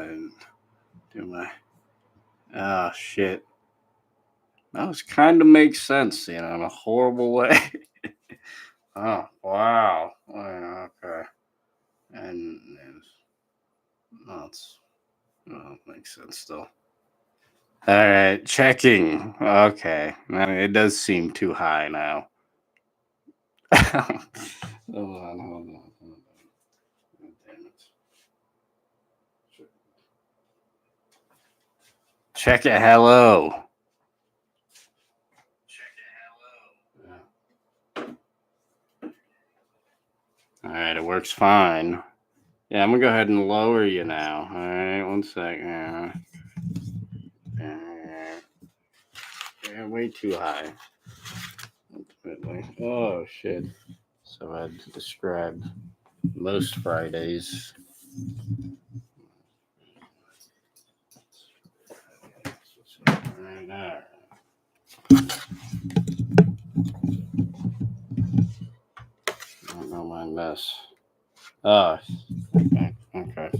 and do my. Oh shit. That was kind of makes sense, in a horrible way. Oh wow. Okay. And that's makes sense still. All right, checking. Okay, it does seem too high now. Hold on, hold on, hold on. Oh, damn it. Check it. Hello. All right, it works fine. Yeah, I'm gonna go ahead and lower you now. All right, one second. Yeah, way too high. Ultimately. Oh shit. So I'd describe most Fridays. Right now. I don't mind this. Ah, okay.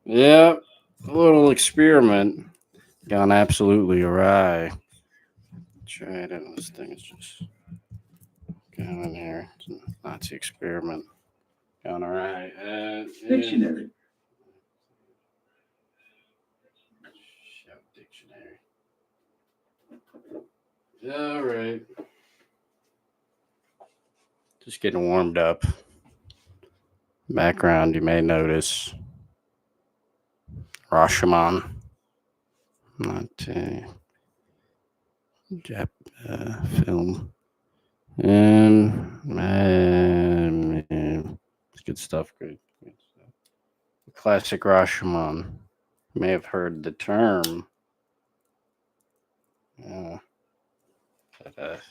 Yep, a little experiment gone absolutely awry. Try it, and this thing is just going in here. It's a Nazi experiment gone awry. Dictionary. Shout dictionary. All right. Just getting warmed up. Background, you may notice Rashomon. Not Jap film. And it's good stuff. Good stuff. Classic Rashomon. You may have heard the term. But,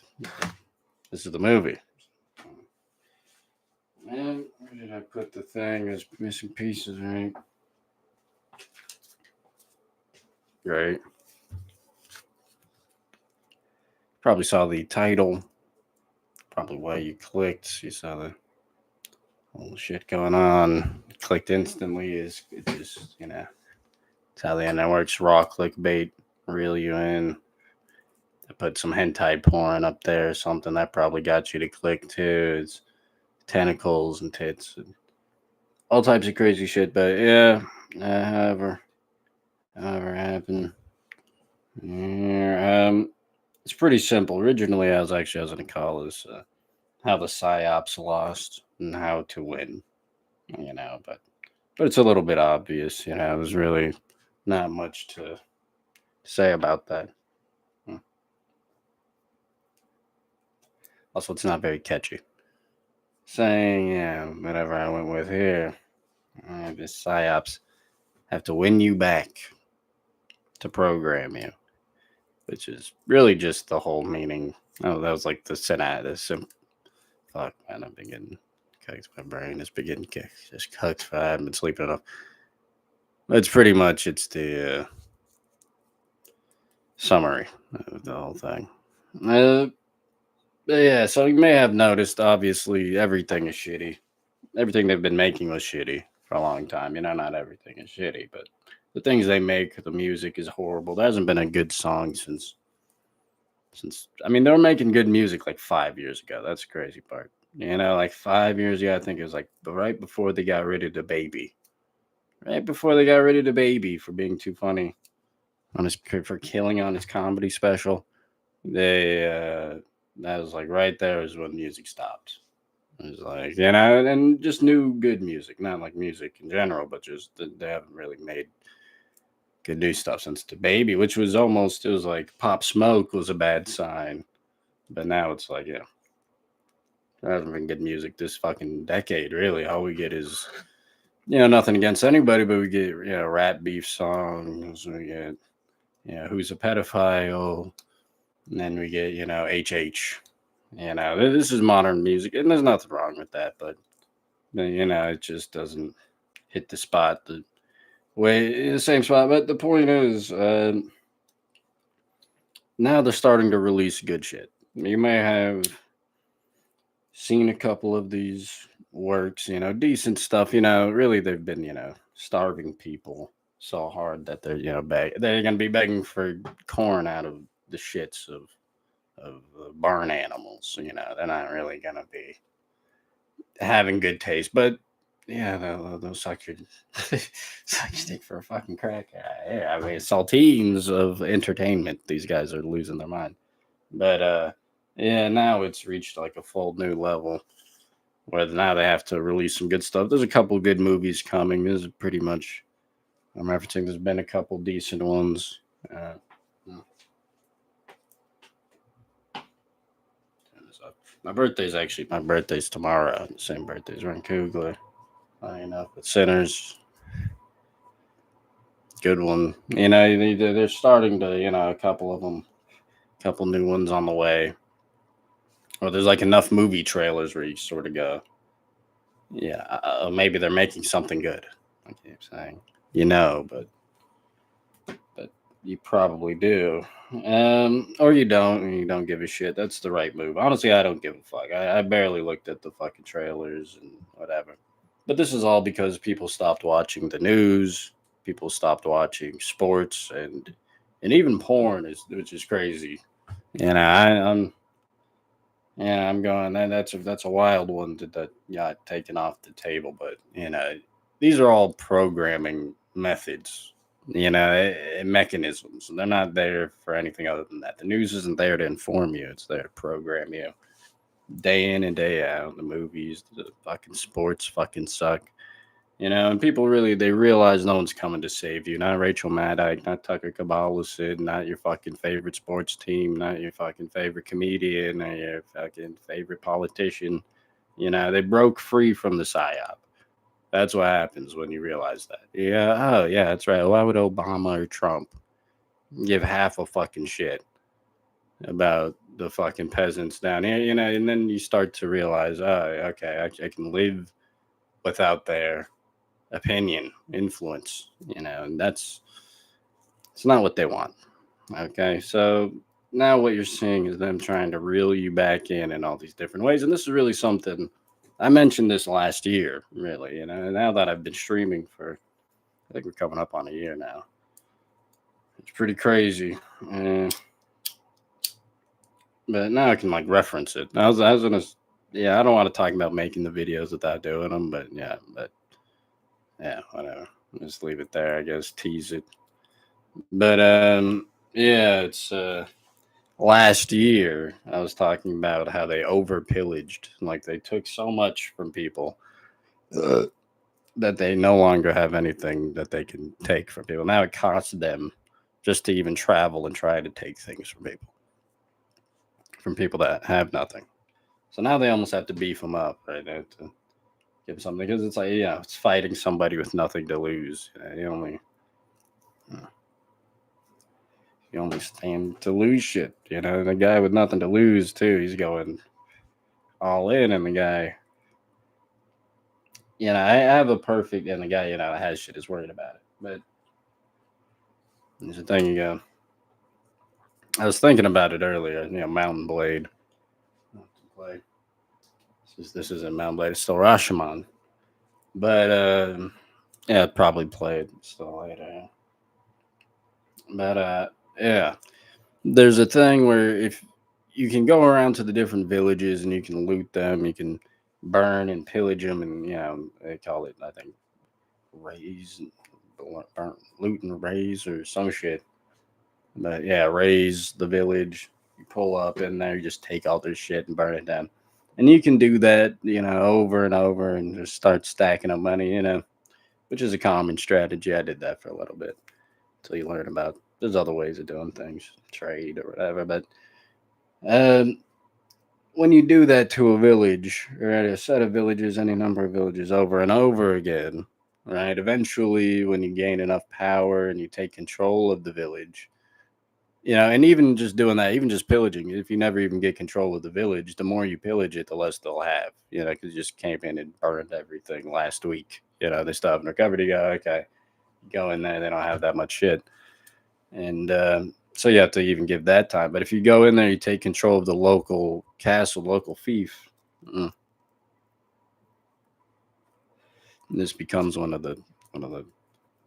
this is the movie. Man, where did I put the thing? There's missing pieces, right? Right. Probably saw the title. Probably why you clicked. You saw the whole shit going on. Clicked instantly. Is it just it's how the internet works. Raw clickbait, reel you in. I put some hentai porn up there or something that probably got you to click too. It's tentacles and tits and all types of crazy shit. But yeah, however happened. Yeah, it's pretty simple. Originally, I was going to call this how the Psy Ops lost and how to win. But it's a little bit obvious. There's really not much to say about that. Also, it's not very catchy. Saying, whatever I went with here. This Psy Ops have to win you back to program you, which is really just the whole meaning. Oh, that was like the fuck, man, I've been getting cooked. My brain has been getting just cooked for I haven't been sleeping enough. It's pretty much, it's the summary of the whole thing. Yeah, so you may have noticed, obviously, everything is shitty. Everything they've been making was shitty for a long time. Not everything is shitty, but the things they make, the music is horrible. There hasn't been a good song since I mean, they were making good music like 5 years ago. That's the crazy part. Like 5 years ago, I think it was like right before they got rid of the baby. Right before they got rid of the baby for being too funny for killing on his comedy special. They that was like right there is when music stopped. It was like, and just new good music, not like music in general, but just they haven't really made good new stuff since the baby, which was almost, it was like Pop Smoke was a bad sign, but now it's like, there hasn't been good music this fucking decade, really. All we get is, nothing against anybody, but we get, rap beef songs, we get, who's a pedophile, and then we get, HH. This is modern music, and there's nothing wrong with that, but it just doesn't hit the spot the same spot. But the point is, now they're starting to release good shit. You may have seen a couple of these works, decent stuff. Really they've been, starving people so hard that they're they're gonna be begging for corn out of the shits of barn animals. They're not really gonna be having good taste. But yeah, those suck your suck your dick for a fucking crack. Yeah, I mean, saltines of entertainment. These guys are losing their mind. But yeah, now it's reached like a full new level where now they have to release some good stuff. There's a couple good movies coming. This is pretty much I'm referencing. There's been a couple decent ones. Uh, hmm, turn this up. My birthday's tomorrow. Same birthday as Ryan Coogler. Funny enough, but Sinners, good one. They're starting to a couple of them, couple new ones on the way. Or there's like enough movie trailers where you sort of go, yeah, maybe they're making something good. I keep saying, but you probably do, or you don't, and you don't give a shit. That's the right move. Honestly, I don't give a fuck. I barely looked at the fucking trailers and whatever. But this is all because people stopped watching the news. People stopped watching sports and even porn which is crazy. I'm I'm going. That's a wild one that got taken off the table. But these are all programming methods. Mechanisms. They're not there for anything other than that. The news isn't there to inform you. It's there to program you. Day in and day out, the movies, the fucking sports fucking suck. And people really they realize no one's coming to save you. Not Rachel Maddow, not Tucker Carlson, not your fucking favorite sports team, not your fucking favorite comedian, or your fucking favorite politician. They broke free from the psyop. That's what happens when you realize that. Yeah, oh yeah, that's right. Why would Obama or Trump give half a fucking shit about the fucking peasants down here? And then you start to realize, oh, okay, I can live without their opinion, influence, and it's not what they want. Okay, so now what you're seeing is them trying to reel you back in all these different ways, and this is really something I mentioned this last year. Really, now that I've been streaming for, I think we're coming up on a year now. It's pretty crazy. Uh, but now I can like reference it. I was gonna, yeah, I don't want to talk about making the videos without doing them, but yeah, whatever. Just leave it there. I guess tease it. But yeah, it's last year I was talking about how they over pillaged, like they took so much from people uh, that they no longer have anything that they can take from people. Now it costs them just to even travel and try to take things from people that have nothing. So now they almost have to beef them up, right? They have to give 'em something because it's like it's fighting somebody with nothing to lose. Uh, you only stand to lose shit. The guy with nothing to lose too. He's going all in, and the guy, I have a perfect, and the guy, that has shit is worried about it. But there's the thing, I was thinking about it earlier. Mountain Blade. Play. This isn't Mountain Blade. It's still Rashomon. But yeah, I'd probably play it still later. But yeah, there's a thing where if you can go around to the different villages and you can loot them, you can burn and pillage them, and they call it, I think, raise, burn, loot and raise or some shit. But yeah, raise the village. You pull up in there, you just take all their shit and burn it down. And you can do that, over and over and just start stacking up money, which is a common strategy. I did that for a little bit until you learn about there's other ways of doing things, trade or whatever. But um, when you do that to a village or a set of villages, any number of villages over and over again, right? Eventually, when you gain enough power and you take control of the village, and even just doing that, even just pillaging, if you never even get control of the village, the more you pillage it, the less they'll have, because you just came in and burned everything last week. They still haven't recovered. You go, okay, go in there, they don't have that much shit. And so you have to even give that time. But if you go in there, you take control of the local castle, local fief, mm, this becomes one of the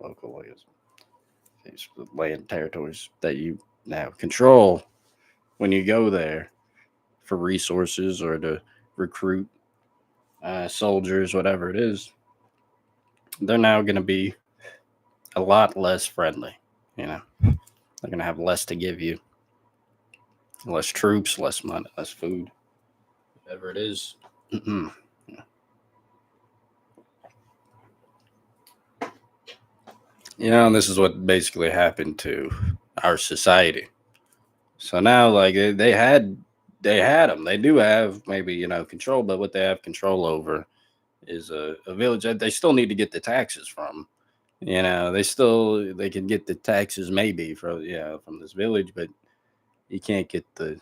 localism. These land territories that you now control when you go there for resources or to recruit soldiers, whatever it is, they're now going to be a lot less friendly. You know, they're going to have less to give you, less troops, less money, less food, whatever it is. And this is what basically happened to our society. So now, like they had them. They do have maybe control, but what they have control over is a village that they still need to get the taxes from. They can get the taxes maybe from this village, but you can't get the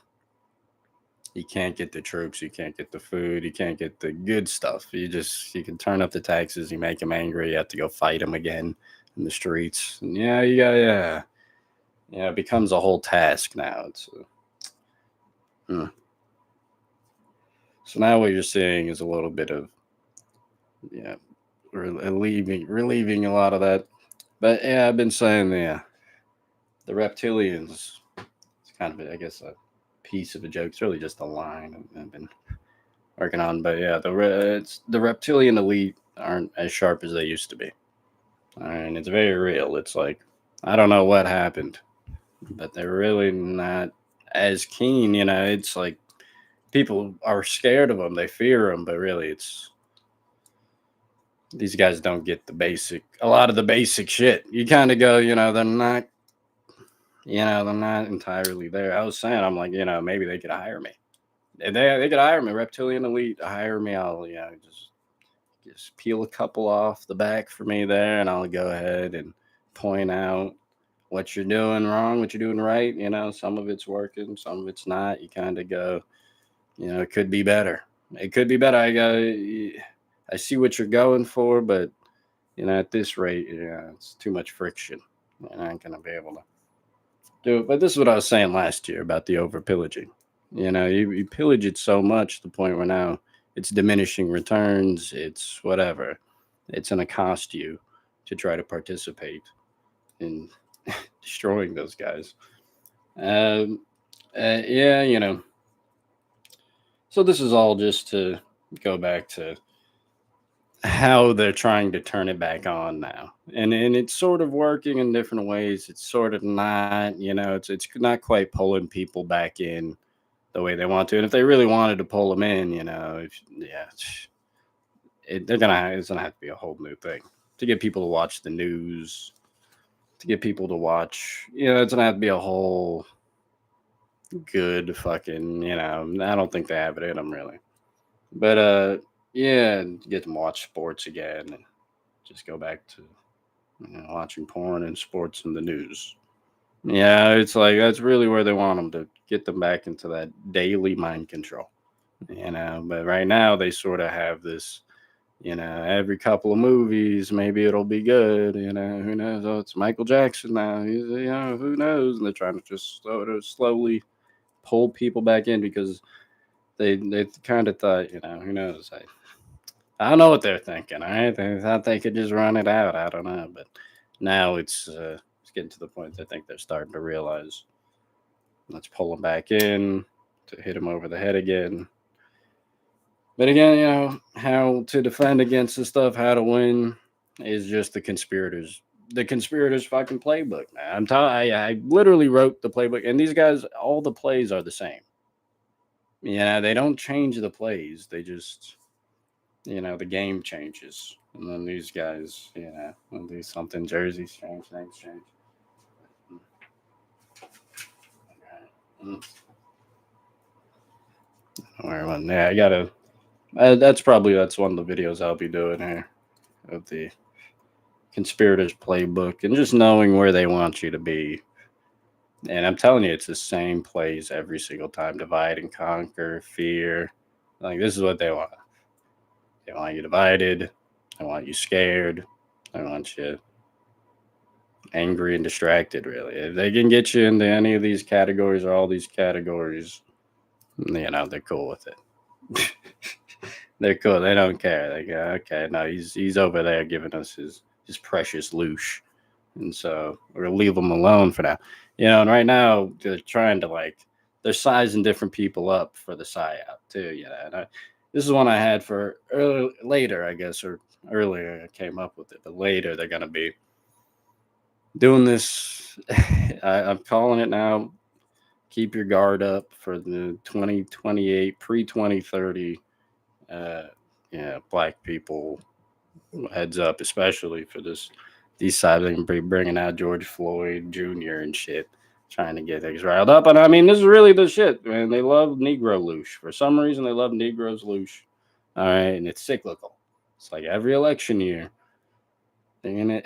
troops, you can't get the food, you can't get the good stuff. You can turn up the taxes, you make them angry, you have to go fight them again in the streets. And it becomes a whole task now. Hmm. So now what you're seeing is a little bit of yeah, relieving a lot of that. But yeah, I've been saying the reptilians. It's kind of I guess a piece of a joke. It's really just a line I've been working on. But yeah, the reptilian elite aren't as sharp as they used to be, and it's very real. It's like I don't know what happened, but they're really not as keen. It's like people are scared of them, they fear them, but really, it's these guys don't get a lot of the basic shit. You kind of go, they're not entirely there. I was saying, I'm like, maybe they could hire me. They could hire me, Reptilian Elite, hire me. I'll, just peel a couple off the back for me there, and I'll go ahead and point out what you're doing wrong, what you're doing right. Some of it's working, some of it's not. You kind of go, it could be better. It could be better. I see what you're going for, but at this rate, it's too much friction. And I ain't gonna be able to do it. But this is what I was saying last year about the over pillaging. You pillage it so much to the point where now it's diminishing returns. It's whatever. It's gonna cost you to try to participate in destroying those guys. Um, yeah, So this is all just to go back to how they're trying to turn it back on now, and it's sort of working in different ways. It's sort of not, it's not quite pulling people back in the way they want to. And if they really wanted to pull them in, it's gonna have to be a whole new thing to get people to watch the news, to get people to watch. It's gonna have to be a whole good fucking. I don't think they have it in them really, but yeah, get them to watch sports again and just go back to watching porn and sports and the news. Yeah, it's like that's really where they want them to get them back into that daily mind control. But right now they sort of have this, every couple of movies, maybe it'll be good. Who knows? Oh, it's Michael Jackson now. He's, who knows? And they're trying to just sort of slowly pull people back in because they kind of thought, who knows? I don't know what they're thinking. All right, they thought they could just run it out. I don't know, but now it's getting to the point I think they're starting to realize. Let's pull them back in to hit them over the head again. But again, how to defend against this stuff, how to win, is just the conspirators. The conspirators' fucking playbook, man. I'm telling. I literally wrote the playbook, and these guys, all the plays are the same. They don't change the plays. They just the game changes. And then these guys, will do something, jerseys change, names change. Yeah, I gotta. That's one of the videos I'll be doing here of the conspirators playbook and just knowing where they want you to be. And I'm telling you, it's the same plays every single time: divide and conquer, fear. Like this is what they want. They want you divided. They want you scared. They want you angry and distracted. Really, if they can get you into any of these categories or all these categories, they're cool with it. They're cool. They don't care. They go, okay, no, he's over there giving us his precious loosh. and so we're leave them alone for now. And right now they're trying to they're sizing different people up for the psyop too. And this is one I had for later, I guess, or earlier I came up with it, but later they're gonna be doing this. I'm calling it now. Keep your guard up for the 2028 pre 2030. Uh, black people, heads up, especially for these sides. They can be bringing out George Floyd Jr. and shit, trying to get things riled up. And I mean, this is really the shit, man. They love Negro loosh. For some reason, they love Negroes loosh. All right, and it's cyclical. It's like every election year, they're gonna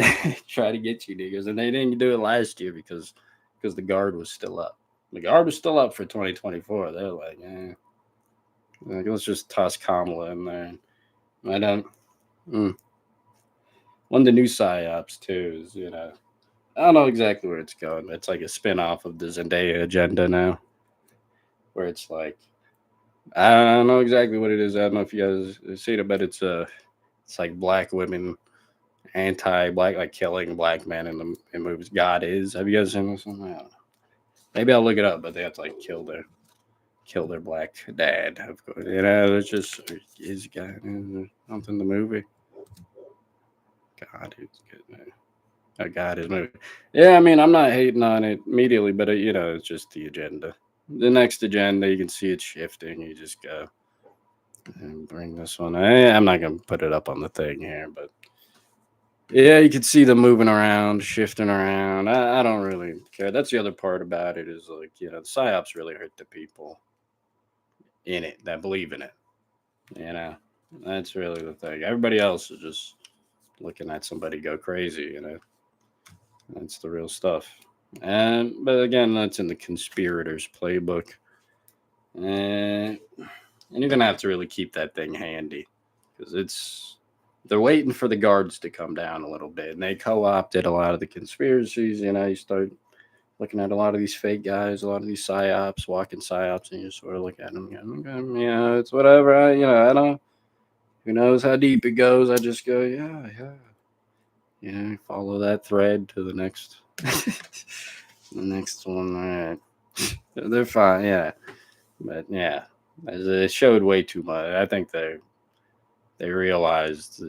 try to get you niggas, and they didn't do it last year because the guard was still up. The guard was still up for 2024. They're like, let's just toss Kamala in there. I don't. Mm. One of the new psyops too is I don't know exactly where it's going. It's like a spin-off of the Zendaya agenda now, where it's like I don't know exactly what it is. I don't know if you guys have seen it, but it's like black women anti-black, like killing black men in movies. God is. Have you guys seen this one? I don't know. Maybe I'll look it up, but they have to like kill their black dad. Of course, it's just is guy something the movie. God is good. Man. Oh, God is movie. Yeah, I mean, I'm not hating on it immediately, but it's just the agenda. The next agenda, you can see it shifting. You just go and bring this one. I'm not gonna put it up on the thing here, but yeah, you can see them moving around, shifting around. I don't really care. That's the other part about it is like the psyops really hurt the people in it that believe in it. You know, that's really the thing. Everybody else is just looking at somebody go crazy. That's the real stuff. But again, that's in the conspirators playbook. And you're gonna have to really keep that thing handy because they're waiting for the guards to come down a little bit, and they co-opted a lot of the conspiracies. You start looking at a lot of these fake guys, a lot of these psyops, walking psyops, and you sort of look at them, going, okay, it's whatever. I don't. Who knows how deep it goes? I just go, yeah, yeah. Follow that thread to the next, the next one. All right, they're fine. Yeah, but yeah, it showed way too much. I think they realized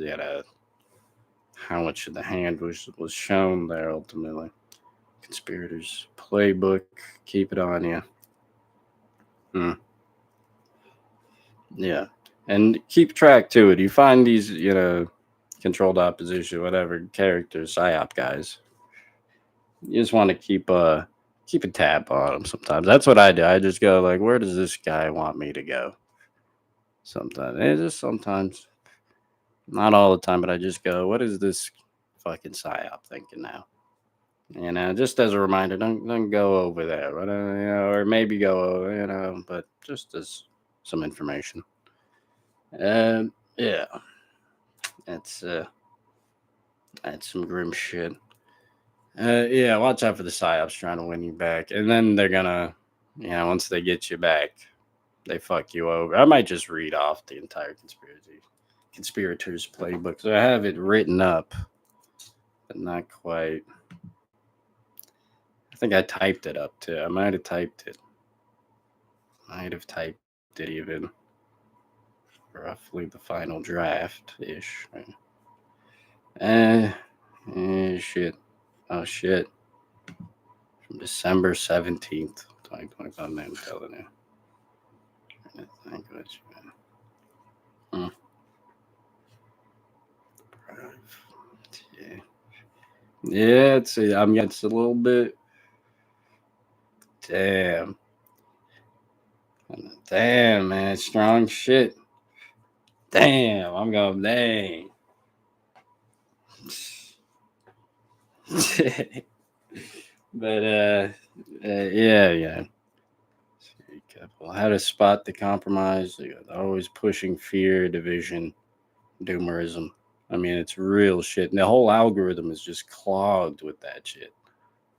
how much of the hand was shown there ultimately. Conspirators playbook, keep it on you. Hmm. Yeah, and keep track to it. You find these controlled opposition, whatever characters, psyop guys. You just want to keep a tab on them. Sometimes that's what I do. I just go like, where does this guy want me to go? Sometimes it's just sometimes, not all the time, but I just go, what is this fucking psyop thinking now? Just as a reminder, don't go over there, but, or maybe go over, but just as some information. Yeah, that's that's some grim shit. Yeah, watch out for the psyops trying to win you back, and then they're gonna, once they get you back, they fuck you over. I might just read off the entire conspirators playbook. So I have it written up, but not quite. I think I typed it up too. I might have typed it. Might have typed it even. Roughly the final draft ish. Uh, shit. Oh shit. From December 17th, 2025. I'm telling you. I think what you Yeah. Yeah, it's a little bit. Damn. Damn, man. Strong shit. Damn. I'm going, dang. But, yeah. How to spot the compromise. They're always pushing fear, division, doomerism. I mean, it's real shit. And the whole algorithm is just clogged with that shit.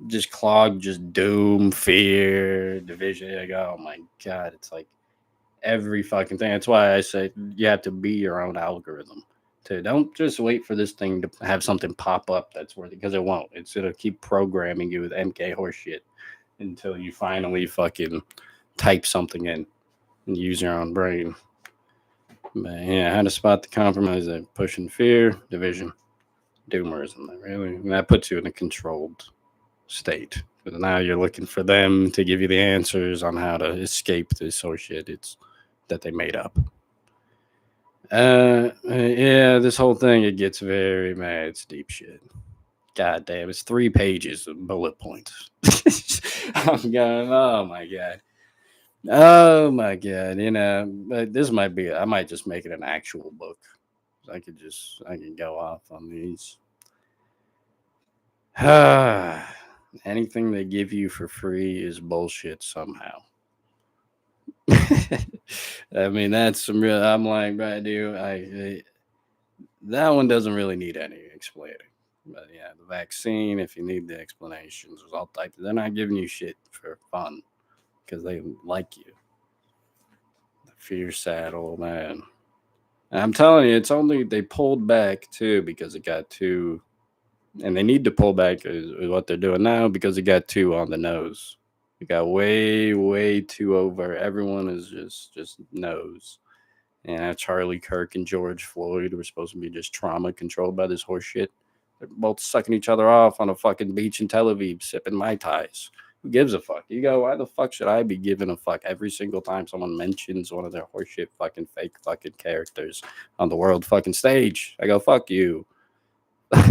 Just clogged, just doom, fear, division. Like, oh my God. It's like every fucking thing. That's why I say you have to be your own algorithm. too. Don't just wait for this thing to have something pop up that's worth it, because it won't. It'll keep programming you with MK horseshit until you finally fucking type something in and use your own brain. But yeah, how to spot the compromise that pushing fear, division, doomerism. Really, and that puts you in a controlled state. But now you're looking for them to give you the answers on how to escape this horseshit it's that they made up. Yeah, this whole thing, it gets very mad. It's deep shit. God damn, it's 3 pages of bullet points. I'm going, oh my god. Oh my god, but this might be, I might just make it an actual book. I can go off on these. Anything they give you for free is bullshit somehow. I mean, that's some real, I'm like, right, dude, that one doesn't really need any explaining. But yeah, the vaccine, if you need the explanations, there's all types. They're not giving you shit for fun because they like you. The fear saddle, man. And I'm telling you, it's only they pulled back too because it got too, and they need to pull back is what they're doing now because it got too on the nose. It got way too over. Everyone is just knows. And Charlie Kirk and George Floyd were supposed to be just trauma controlled by this horse shit. They're both sucking each other off on a fucking beach in Tel Aviv, sipping Mai Tais. Who gives a fuck? You go, why the fuck should I be giving a fuck every single time someone mentions one of their horseshit fucking fake fucking characters on the world fucking stage? I go, fuck you.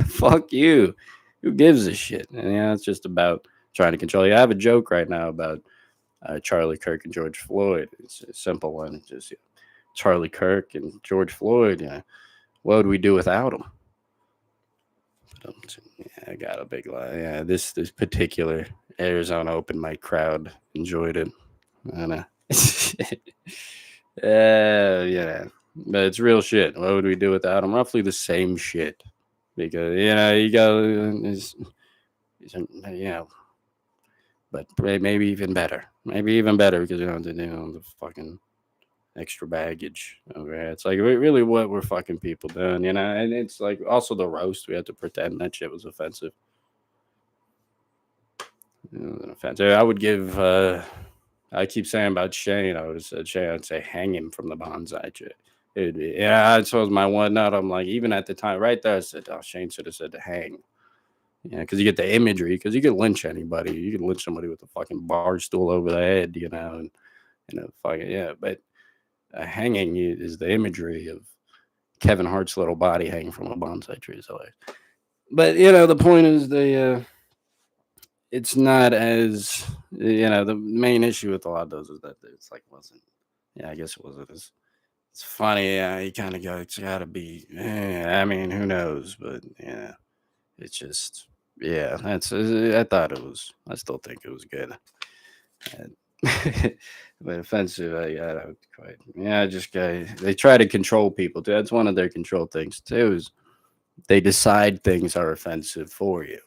Fuck you. Who gives a shit? And yeah, it's just about trying to control you. I have a joke right now about Charlie Kirk and George Floyd. It's a simple one. It's just Charlie Kirk and George Floyd. What would we do without them? Yeah, I got a big lie. Yeah, this particular Arizona open mic crowd enjoyed it. And yeah, but it's real shit. What would we do without them? Roughly the same shit, because you go, but maybe even better. Maybe even better because the fucking extra baggage over here. It's like really what we're fucking people doing, and it's like also the roast. We had to pretend that shit was offensive. It wasn't offensive. I would give. I keep saying about Shane. I would have said Shane. I'd say hang him from the bonsai tree. It would be, yeah. I suppose my one note. I'm like, even at the time, right there, I said, oh, Shane should have said to hang. Yeah, because you get the imagery. Because you could lynch anybody. You could lynch somebody with a fucking bar stool over the head. And fucking yeah. But hanging is the imagery of Kevin Hart's little body hanging from a bonsai tree. So, but the point is it's not as the main issue with a lot of those is that it's like wasn't. Yeah, I guess it wasn't as. It's funny. Yeah, you kind of go. It's got to be. I mean, who knows? But yeah, it's just. Yeah, that's. I thought it was. I still think it was good. But offensive, I don't quite. Yeah, I just they try to control people too. That's one of their control things too. Is they decide things are offensive for you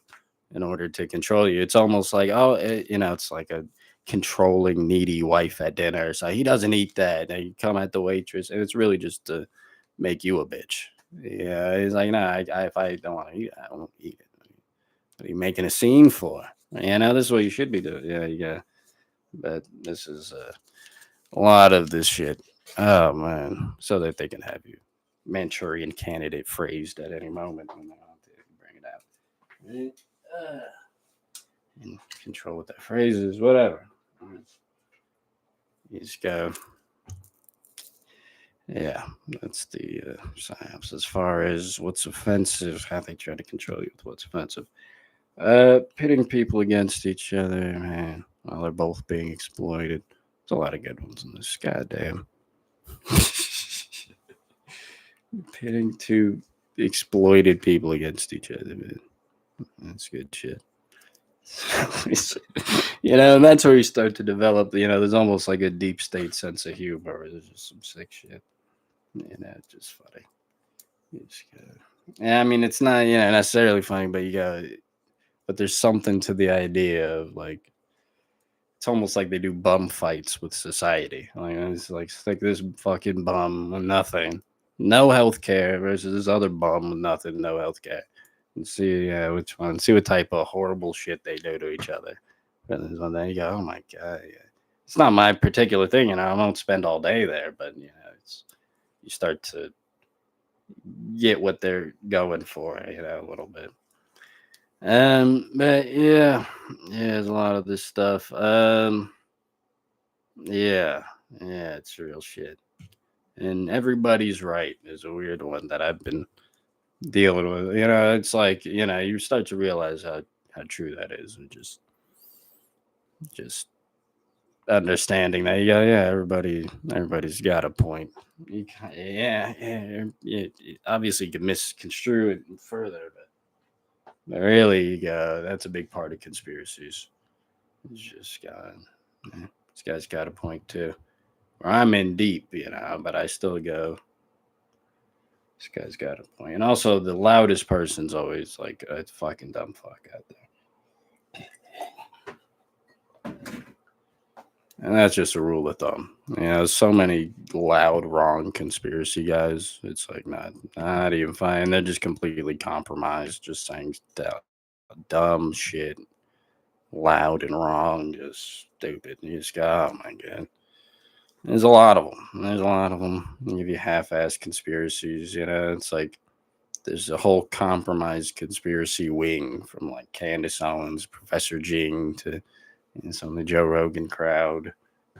in order to control you. It's almost like it's like a controlling, needy wife at dinner. So he doesn't eat that, and you come at the waitress, and it's really just to make you a bitch. Yeah, he's like, nah, if I don't want to eat it, I won't eat it. What are you making a scene for? This is what you should be doing. Yeah, you got. But this is a lot of this shit. Oh man, so that they can have you Manchurian candidate phrased at any moment when they want to bring it out. Right? And control what that phrase is, whatever. You just go. Yeah, that's the Psy Ops. As far as what's offensive, how they try to control you with what's offensive. Pitting people against each other, man, while they're both being exploited. There's a lot of good ones in this. Goddamn. Pitting two exploited people against each other, man. That's good shit. And that's where you start to develop, there's almost like a deep state sense of humor. There's just some sick shit. It's just funny. Yeah, I mean, it's not, necessarily funny, but there's something to the idea of like, it's almost like they do bum fights with society. Like, it's like stick this fucking bum with nothing no health care versus this other bum with nothing, no health care. And see which one, see what type of horrible shit they do to each other. And then you go, oh my god, yeah. It's not my particular thing, I won't spend all day there, but it's you start to get what they're going for, a little bit. But yeah, there's a lot of this stuff. Yeah, yeah, it's real shit. And everybody's right is a weird one that I've been dealing with. It's like you start to realize how true that is, and just understanding that yeah, everybody's got a point. Obviously you can misconstrue it further, but really you go, that's a big part of conspiracies. It's just got this guy's got a point too. Or I'm in deep, but I still go, this guy's got a point. And also the loudest person's always like a fucking dumb fuck out there. And that's just a rule of thumb. So many loud, wrong conspiracy guys. It's like not even fine. They're just completely compromised, just saying dumb shit, loud and wrong, just stupid. You just go, oh my god. There's a lot of them. There's a lot of them. They give you half-assed conspiracies. It's like there's a whole compromised conspiracy wing from like Candace Owens, Professor Jing to some of the Joe Rogan crowd.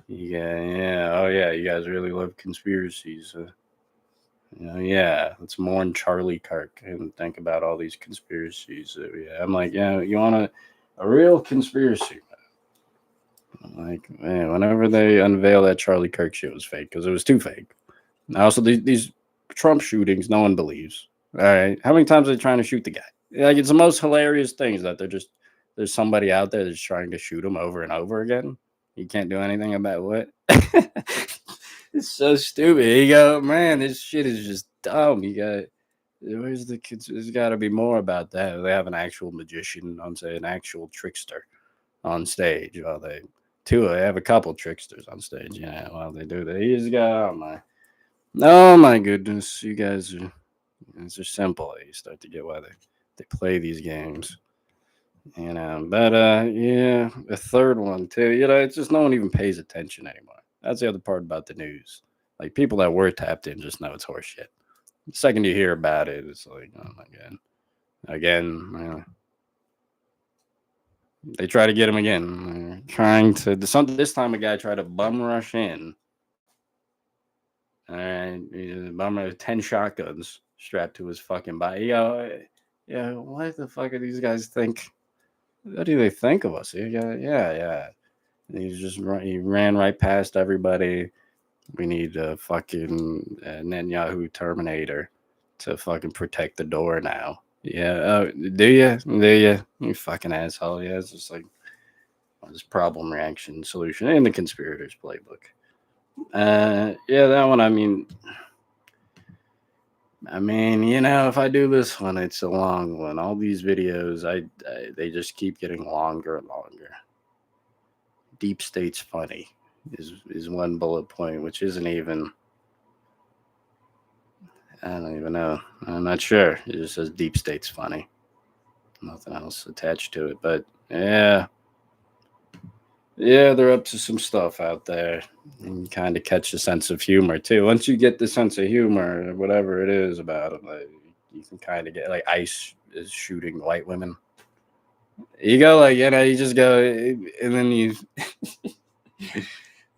Yeah. Oh yeah, you guys really love conspiracies. Yeah. Let's mourn Charlie Kirk and think about all these conspiracies. Yeah, I'm like, yeah, you want a real conspiracy? Like, man, whenever they unveil that Charlie Kirk shit was fake because it was too fake. And also, these Trump shootings, no one believes. All right, how many times are they trying to shoot the guy? Like, it's the most hilarious things that there's somebody out there that's trying to shoot him over and over again. You can't do anything about what. It's so stupid. You go, man, this shit is just dumb. You got where's the kids? There's got to be more about that. They have an actual magician on, say, an actual trickster on stage. Well, they have a couple tricksters on stage. Yeah, while they do that, you just go, oh my goodness, you guys are. It's just simple. You start to get why they play these games. But yeah, the third one too. It's just no one even pays attention anymore. That's the other part about the news. Like people that were tapped in just know it's horseshit. The second you hear about it, it's like, oh my god, again. They try to get him again. They're trying to. This time, a guy tried to bum rush in. All right, bum rush 10 shotguns strapped to his fucking body. Yeah. What the fuck do these guys think? What do they think of us? Yeah. He ran right past everybody. We need a fucking Netanyahu Terminator to fucking protect the door now. Yeah. Do you? You fucking asshole. Yeah. It's just like this problem, reaction, solution in the conspirators playbook. Yeah, that one. If I do this one, it's a long one. All these videos, they just keep getting longer and longer. Deep state's funny is one bullet point, which isn't even. I don't even know. I'm not sure. It just says deep state's funny. Nothing else attached to it, but yeah. Yeah, they're up to some stuff out there. And you kind of catch a sense of humor too. Once you get the sense of humor, whatever it is about it, like, you can kind of get like ICE is shooting white women. You go like you just go, and then you.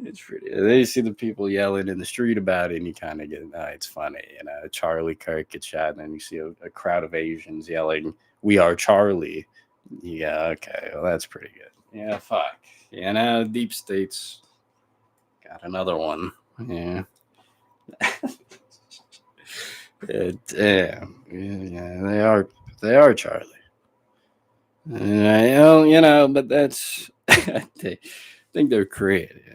It's pretty. Then you see the people yelling in the street about it, and you kind of get, it's funny. Charlie Kirk gets shot, and then you see a crowd of Asians yelling, "We are Charlie." Yeah, okay, well that's pretty good. Yeah, fuck. Deep states got another one. Yeah. Damn. Yeah, they are Charlie. But that's I think they're creative.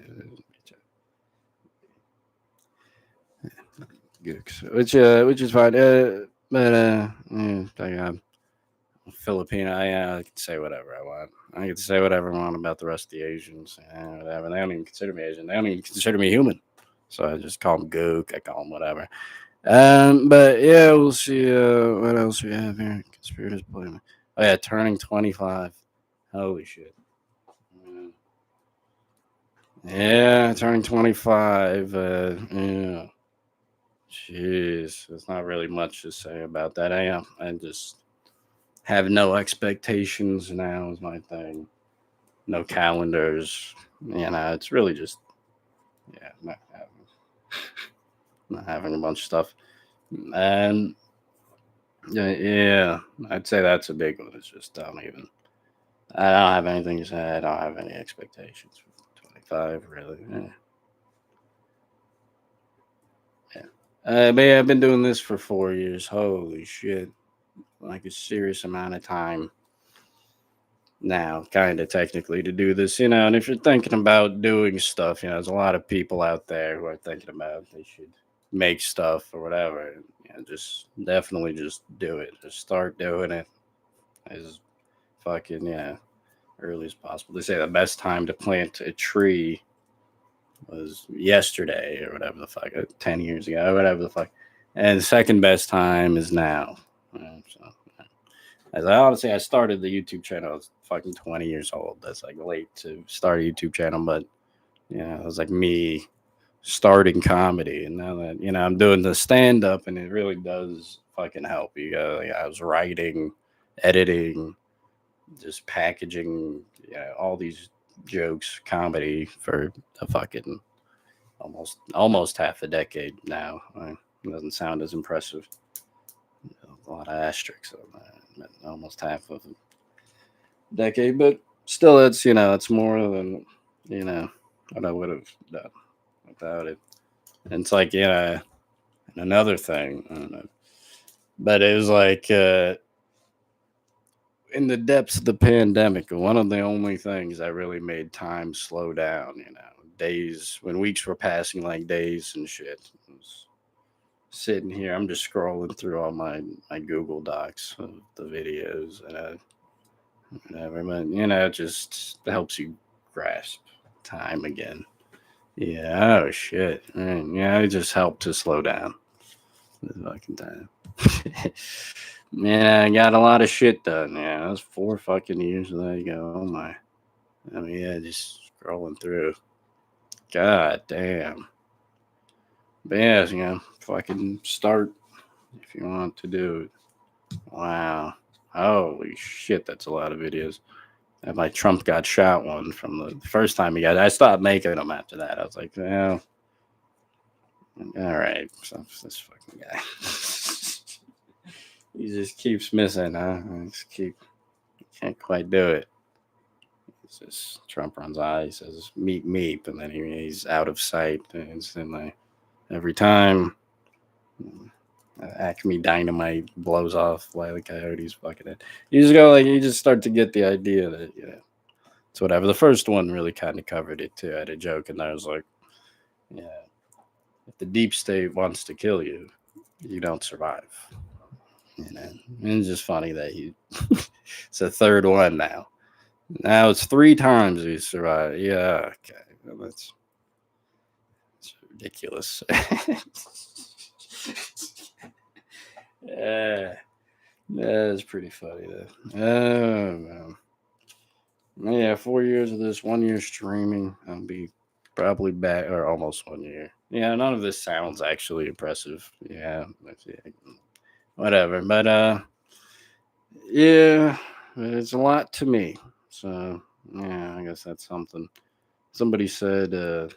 Which is fine. But I'm Filipino. I can say whatever I want. I can say whatever I want about the rest of the Asians. Whatever. They don't even consider me Asian. They don't even consider me human. So I just call them gook. I call them whatever. But yeah, we'll see. What else we have here? Conspirators playing. Oh yeah, turning 25. Holy shit. Yeah, turning 25. Yeah. Jeez, there's not really much to say about that. I just have no expectations now is my thing. No calendars. It's really just not having a bunch of stuff. And yeah, I'd say that's a big one. It's just I don't have anything to say. I don't have any expectations for 25 really. Yeah. But yeah, I've been doing this for 4 years. Holy shit. Like a serious amount of time now, kind of technically, to do this, And if you're thinking about doing stuff, there's a lot of people out there who are thinking about they should make stuff or whatever. Just definitely just do it. Just start doing it as fucking, early as possible. They say the best time to plant a tree was yesterday or whatever the fuck, 10 years ago, or whatever the fuck. And the second best time is now. So, as I started the YouTube channel, I was fucking 20 years old. That's like late to start a YouTube channel, but it was like me starting comedy. And now that, I'm doing the stand up and it really does fucking help. I was writing, editing, just packaging, all these jokes, comedy for a fucking almost half a decade now. It doesn't sound as impressive. A lot of asterisks on that. Almost half of a decade, but still, it's more than what I would have done without it. And it's like another thing, I don't know, but it was like in the depths of the pandemic, one of the only things that really made time slow down. Days when weeks were passing like days and shit. I was sitting here, I'm just scrolling through all my Google Docs of the videos and whatever, but it just helps you grasp time again. Yeah, oh shit. Yeah, it just helped to slow down the fucking time. Man, I got a lot of shit done. Yeah, that was 4 fucking years ago. Oh my. I mean, yeah, just scrolling through. God damn. But yeah, fucking start if you want to do it. Wow. Holy shit, that's a lot of videos. And my Trump got shot one from the first time he got it. I stopped making them after that. I was like, well, all right. So this fucking guy. He just keeps missing, huh? Can't quite do it. It's just Trump runs out. He says meep meep, and then he's out of sight instantly every time. Acme Dynamite blows off Wile E. Coyote's fucking head. You just start to get the idea that it's whatever. The first one really kind of covered it too. I had a joke, and I was like, yeah, if the deep state wants to kill you, you don't survive. And it's just funny that it's a third one now. Now it's 3 times he survived. Yeah, okay. Well, that's ridiculous. Yeah, that's pretty funny though. Oh man. Yeah, 4 years of this, 1 year streaming. I'll be probably back, or almost 1 year. Yeah, none of this sounds actually impressive. Yeah, whatever. But yeah, it's a lot to me. So yeah, I guess that's something. Somebody said, well,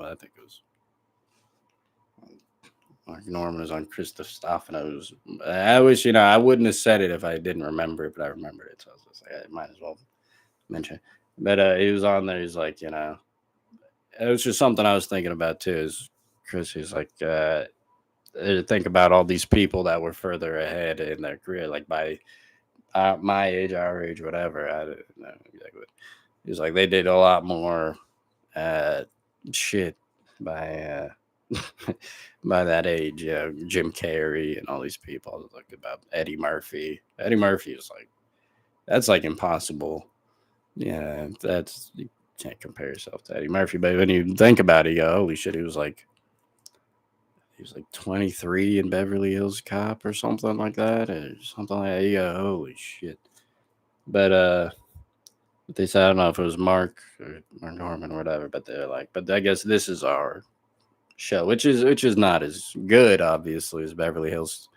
I think it was Mark Norman was on Christopher's. I wish, I wouldn't have said it if I didn't remember it, but I remembered it. So I was just like, I might as well mention it. But he was on there. He's like, it was just something I was thinking about too. Is Chris? He's like, think about all these people that were further ahead in their career, like by my age, our age, whatever. I don't know exactly. He's like, they did a lot more uh, shit by by that age. Jim Carrey and all these people. I was like about Eddie Murphy. Eddie Murphy is like, that's like impossible. Yeah, that's, you can't compare yourself to Eddie Murphy. But when you think about it, you go, holy shit, he was like he was like 23 in Beverly Hills Cop or something like that, or something like that. Yeah, holy shit. But they said I don't know if it was or Norman or whatever, but they're like, but I guess this is our show, which is not as good, obviously, as Beverly Hills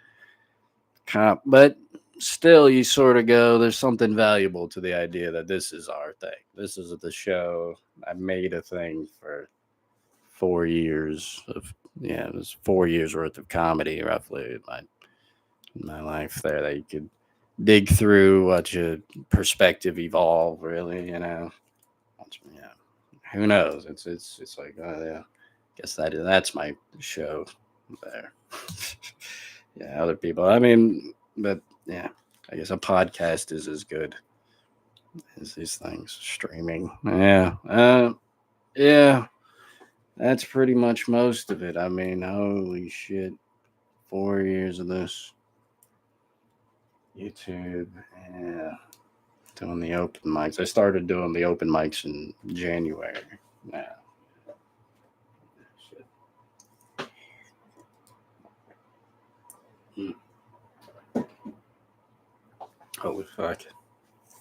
Cop, but still, you sort of go, there's something valuable to the idea that this is our thing. This is the show. I made a thing for 4 years of it was 4 years worth of comedy roughly in my life there that you could dig through, watch your perspective evolve. Really, yeah. Who knows? It's like, oh yeah, guess that's my show there. Yeah, other people. I mean, but yeah, I guess a podcast is as good as these things streaming. Yeah. That's pretty much most of it. I mean, holy shit. 4 years of this YouTube. Yeah. Doing the open mics. I started doing the open mics in January. Yeah. Shit. Hmm. Holy fuck.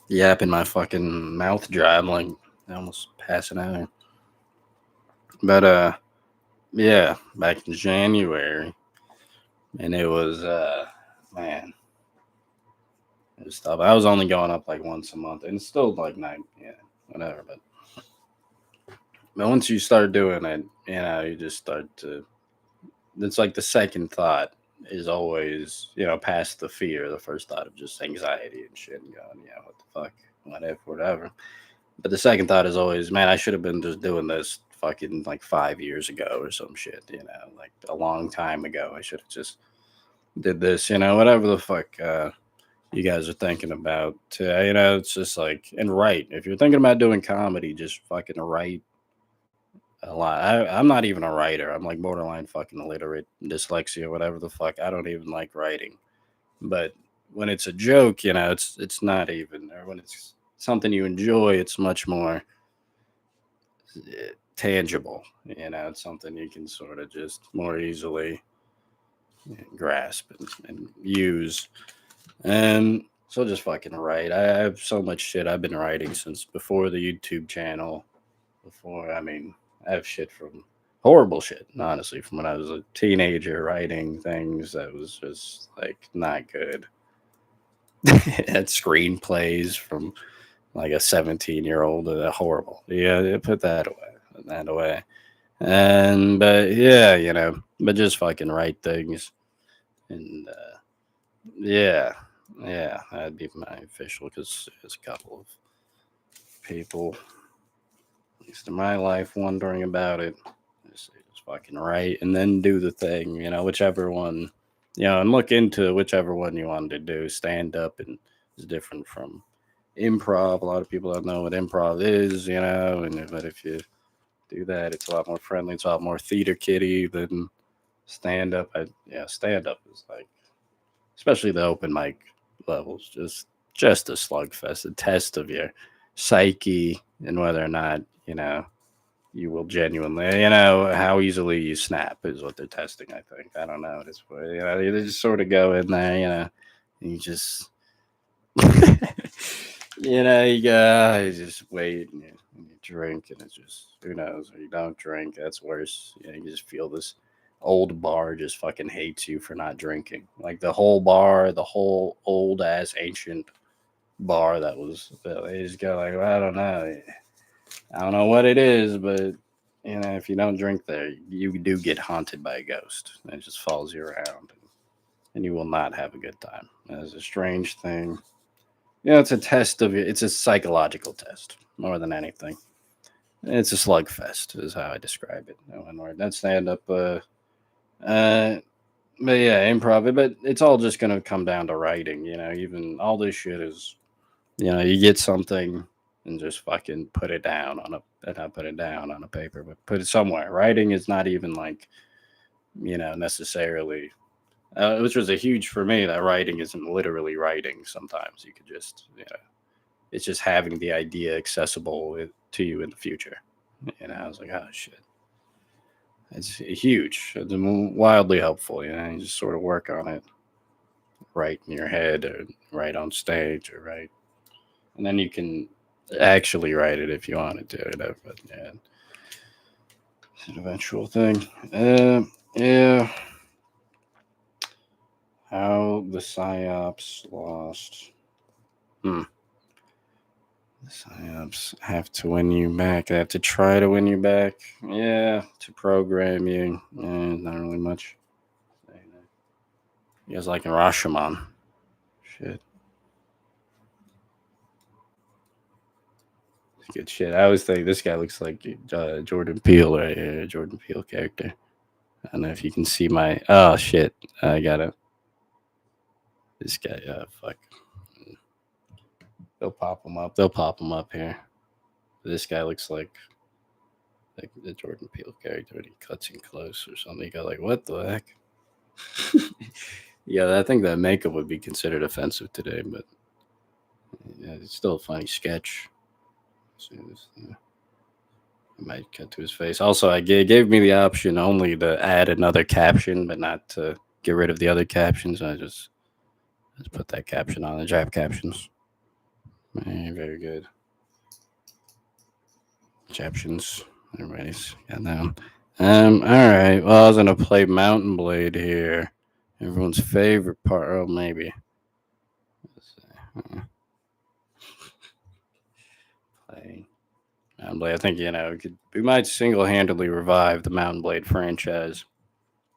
Yapping my fucking mouth dry. I'm like almost passing out. But yeah, back in January. And it was man, it was tough. I was only going up like once a month, and it's still like whatever. But once you start doing it, you just start to. It's like the second thought is always, past the fear. The first thought of just anxiety and shit, and going, yeah, what the fuck, whatever. But the second thought is always, man, I should have been just doing this fucking like 5 years ago or some shit, like a long time ago. I should have just did this, whatever the fuck you guys are thinking about. It's just like, and write. If you're thinking about doing comedy, just fucking write a lot. I'm not even a writer. I'm like borderline fucking illiterate, dyslexia, whatever the fuck. I don't even like writing. But when it's a joke, it's not even. Or when it's something you enjoy, it's much more tangible. It's something you can sort of just more easily grasp and use. And so just fucking write. I have so much shit I've been writing since before the YouTube channel. I mean, I have shit from horrible shit, honestly, from when I was a teenager writing things that was just like not good. Had screenplays from like a 17-year-old, horrible. Yeah, put that away. Put that away. But yeah, but just fucking write things. And yeah, yeah, that'd be my official because there's a couple of people, at least in my life, wondering about it. Just fucking write and then do the thing, whichever one, and look into whichever one you want to do. Stand up and is different from improv. A lot of people don't know what improv is, but if you do that, it's a lot more friendly. It's a lot more theater kitty than stand up. Stand up is like, especially the open mic levels, just a slugfest, a test of your psyche and whether or not you will genuinely, how easily you snap is what they're testing. I think. I don't know. It's they just sort of go in there, and you just you just wait and you drink, and it's just who knows, or you don't drink, that's worse. You just feel this old bar just fucking hates you for not drinking. Like the whole bar, the whole old ass ancient bar that was, they just go like, well, I don't know what it is, but if you don't drink there, you do get haunted by a ghost. And it just follows you around, and you will not have a good time. It's a strange thing. It's a test of it. It's a psychological test more than anything. It's a slugfest, is how I describe it. One word. That's stand up. Uh, but yeah, improv. But it's all just gonna come down to writing. Even all this shit is. You get something and just fucking put it down on not put it down on a paper, but put it somewhere. Writing is not even like necessarily. Which was a huge for me that writing isn't literally writing. Sometimes you could just it's just having the idea accessible to you in the future. I was like, oh shit. It's huge. It's wildly helpful. You just sort of work on it right in your head, or right on stage, or right, and then you can actually write it if you wanted to. But yeah, it's an eventual thing. Yeah, how the psyops lost. Hmm. The psyops have to win you back. They have to try to win you back. Yeah, to program you. Not really much. You guys like Rashomon? Shit. Good shit. I always think this guy looks like Jordan Peele right here. Jordan Peele character. I don't know if you can see my. Oh shit! I got it. This guy. Fuck. They'll pop him up. They'll pop him up here. This guy looks like the Jordan Peele character when he cuts in close or something. You go like, what the heck? Yeah, I think that makeup would be considered offensive today, but yeah, it's still a funny sketch. See this thing. I might cut to his face. Also, I gave me the option only to add another caption, but not to get rid of the other captions. I just put that caption on the draft captions. Very good. Captions. Everybody's got that one. All right. Well, I was gonna play Mountain Blade here. Everyone's favorite part. Oh, maybe. Let's see. Play Mountain Blade. I think we might single-handedly revive the Mountain Blade franchise.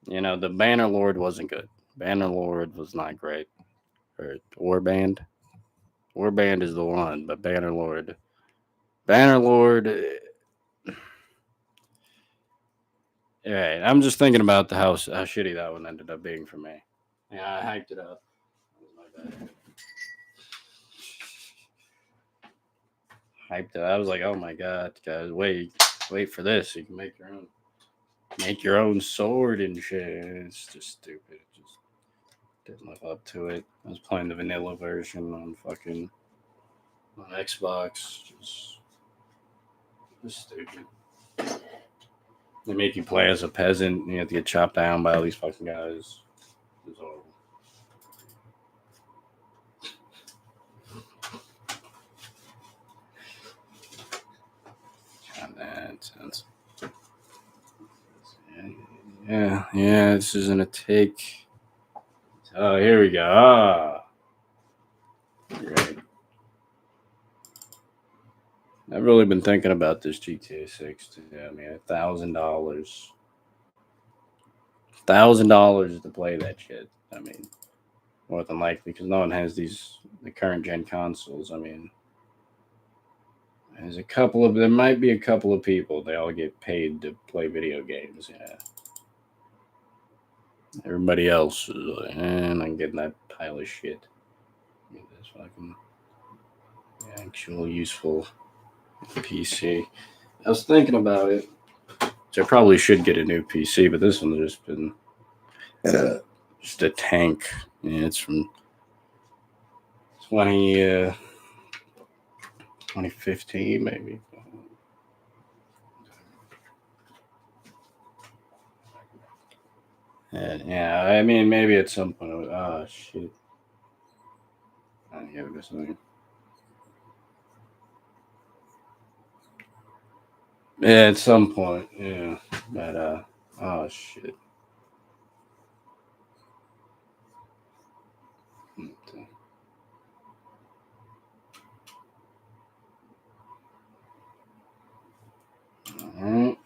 The Banner Lord wasn't good. Banner Lord was not great. Or Warband. Warband is the one, but Banner Lord. Banner Lord. All right, I'm just thinking about how shitty that one ended up being for me. Yeah, I hyped it up. That was my bad. Hyped it. I was like, oh my god, guys, wait for this. You can make your own sword and shit. It's just stupid. It just didn't live up to it. I was playing the vanilla version on Xbox. Just stupid. They make you play as a peasant, and you have to get chopped down by all these fucking guys. It's horrible. Nonsense. Yeah, this is gonna take. Oh, here we go. Great. I've really been thinking about this GTA 6 too. I mean, $1,000 to play that shit. I mean, more than likely, because no one has the current gen consoles. I mean, there might be a couple of people. They all get paid to play video games. Yeah. Everybody else is like, I'm getting that pile of shit. Get this fucking actual useful PC. I was thinking about it. So I probably should get a new PC, but this one's just been just a tank. Yeah, it's from 20, 2015, maybe. Yeah, I mean, maybe at some point. Oh, shit. I give it a second. Yeah, at some point. Yeah. But, oh, shit. Alright.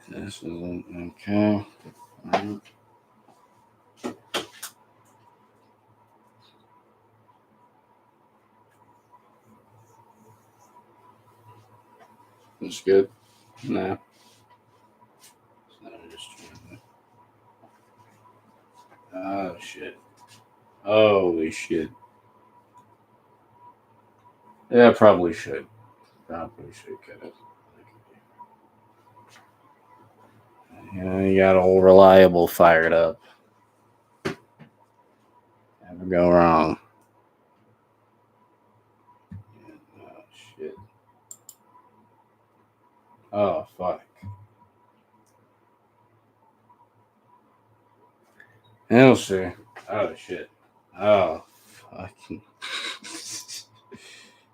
This isn't okay. Alright. That's good. Nah. Oh, shit. Holy shit. Yeah, probably should. Probably should get it. You got old reliable fired up. Never go wrong. Oh, shit. Oh, fuck. We'll see. Oh, shit. Oh, fucking.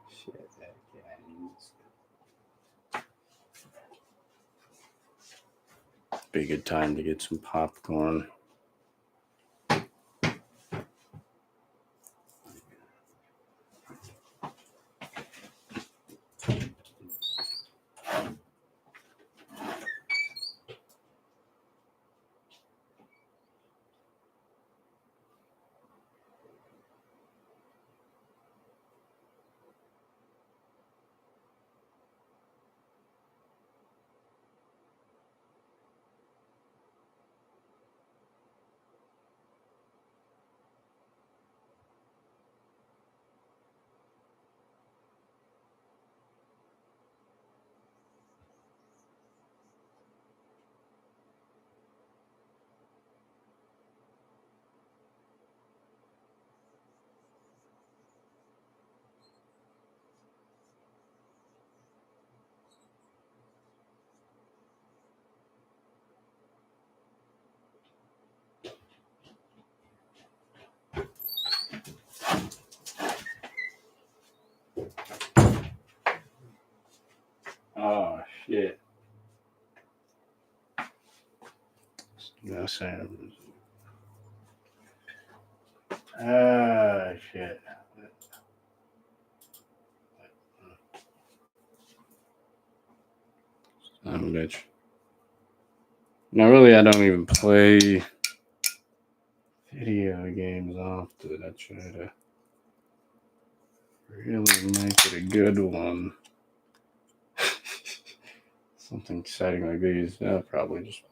Shit, that be a good time to get some popcorn. Oh, shit. No sound. Ah, shit. Bitch. No, really, I don't even play video games often. I try to really make it a good one. Something exciting like these. Probably just.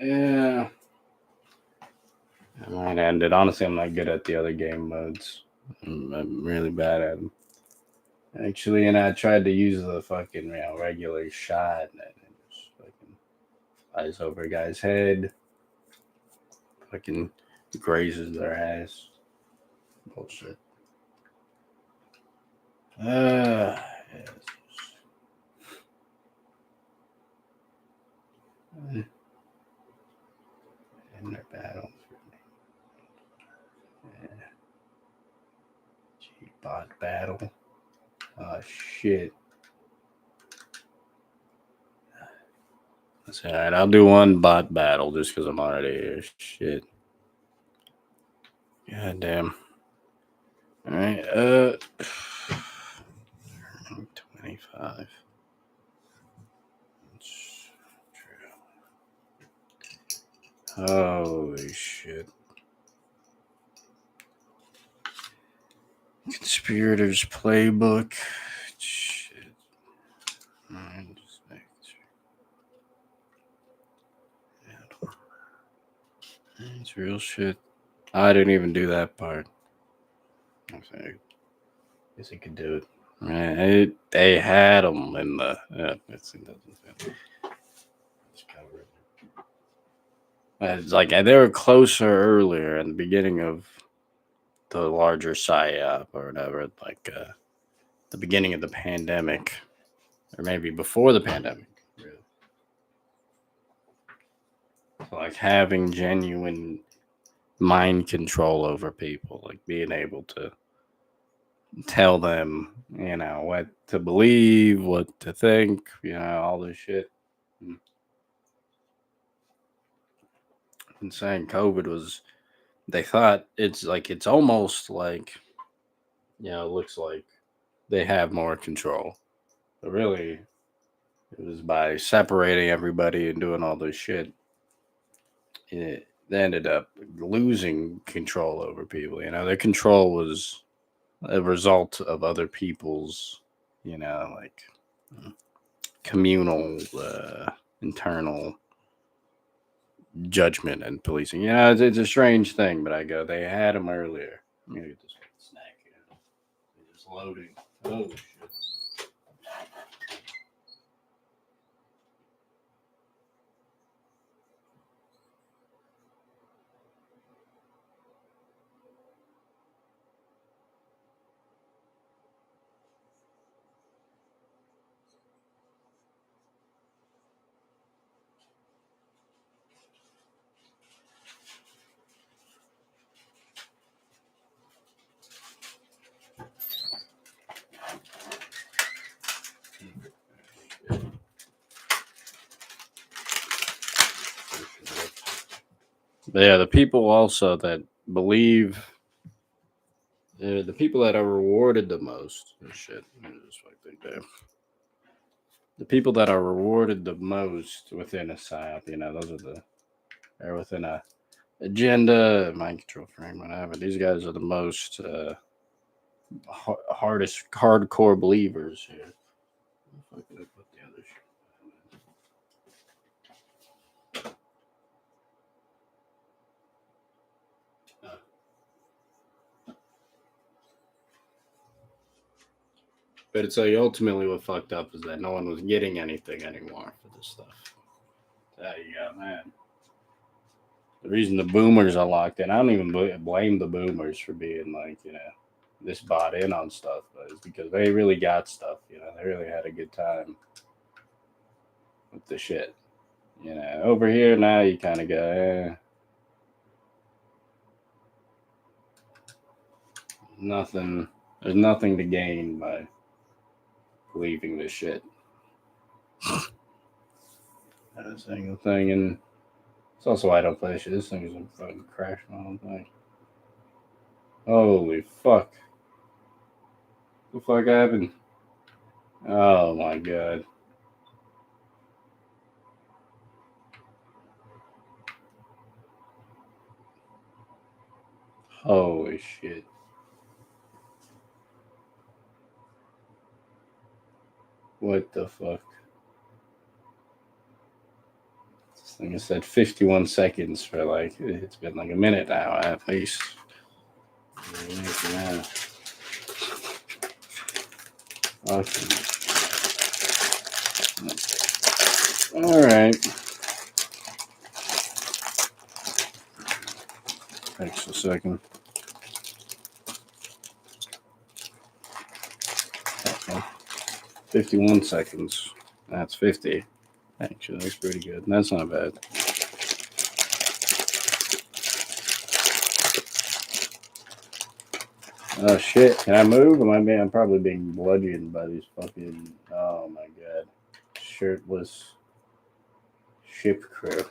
Yeah. I might end it. Honestly, I'm not good at the other game modes. I'm really bad at them. Actually, and I tried to use the fucking regular shot, and it just fucking flies over a guy's head, fucking grazes their ass. Bullshit. Yes. In their battle. Yeah. G-bot battle. Oh shit. That's alright. I'll do one bot battle just because I'm already here. Shit. God damn. Alright, 25. Holy shit. Conspirators Playbook. Shit. Alright, just make sure. It's real shit. I didn't even do that part. I guess I could do it. Right, they had them in the. Yeah, it doesn't fit. Let's cover it. It's like they were closer earlier in the beginning of the larger Psy Op or whatever, like the beginning of the pandemic, or maybe before the pandemic. Really. So, like having genuine mind control over people, like being able to tell them, what to believe, what to think, all this shit. And saying COVID was, they thought it's almost like, it looks like they have more control. But really, it was by separating everybody and doing all this shit. They ended up losing control over people. Their control was a result of other people's, like communal, internal judgment and policing. It's a strange thing, but they had them earlier. Let me get this snack here. They're just loading. Oh, shit. But yeah, the people also that believe, the people that are rewarded the most. Oh, shit. Let me just fuck that down. The people that are rewarded the most within a psyop, those are they're within a agenda, mind control frame, whatever. These guys are the most hardcore believers here. Where the fuck did I put the other shit? But it's like ultimately what fucked up is that no one was getting anything anymore for this stuff. There you go, man. The reason the boomers are locked in, I don't even blame the boomers for being like, this bought in on stuff, but it's because they really got stuff, they really had a good time with the shit. Over here now you kind of go, nothing, there's nothing to gain by believing this shit. That single thing, and it's also why I don't play this shit. This thing is a fucking crash my whole thing. Holy fuck. What the fuck happened? Oh my god. Holy shit. What the fuck? This thing has said 51 seconds for like, it's been like a minute now at least. Yeah. Okay. Alright. Thanks a second. Okay. 51 seconds. That's 50. Actually, that's pretty good. That's not bad. Oh shit! Can I move? I'm probably being bludgeoned by these fucking. Oh my god! Shirtless ship crew.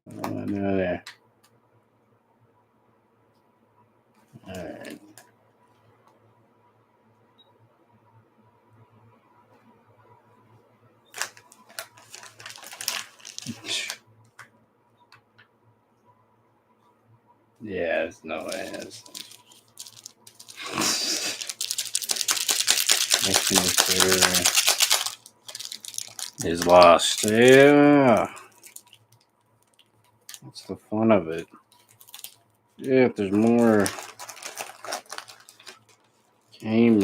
No there. All right. Yeah, there's no way. Is lost. Yeah. What's the fun of it? Yeah, if there's more game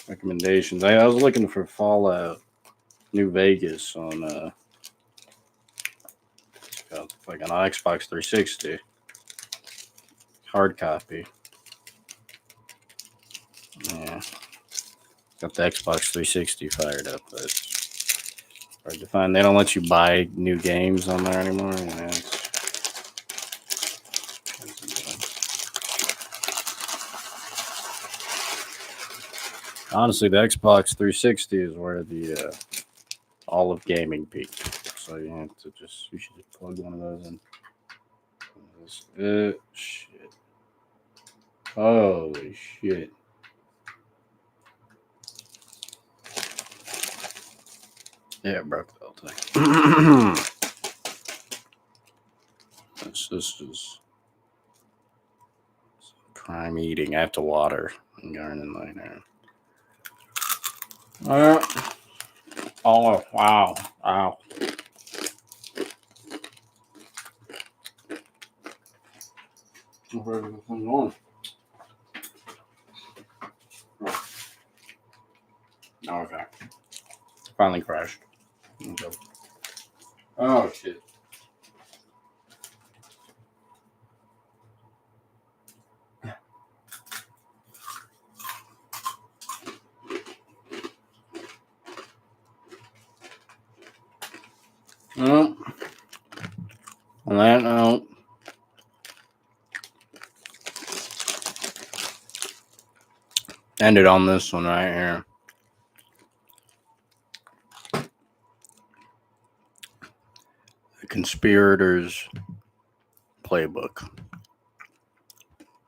recommendations. I was looking for Fallout New Vegas on like an Xbox 360 hard copy. Yeah, got the Xbox 360 fired up, but it's hard to find. They don't let you buy new games on there anymore. Honestly, the Xbox 360 is where the all of gaming peaked. So you should just plug one of those in. Shit. Holy shit. Yeah, it broke the whole thing. This is prime eating. I have to water and garden right now. Oh, wow. Wow. Where's the thing going? Oh, okay. Finally crashed. Okay. Oh, shit. Well, on that note, ended on this one right here. conspirators playbook.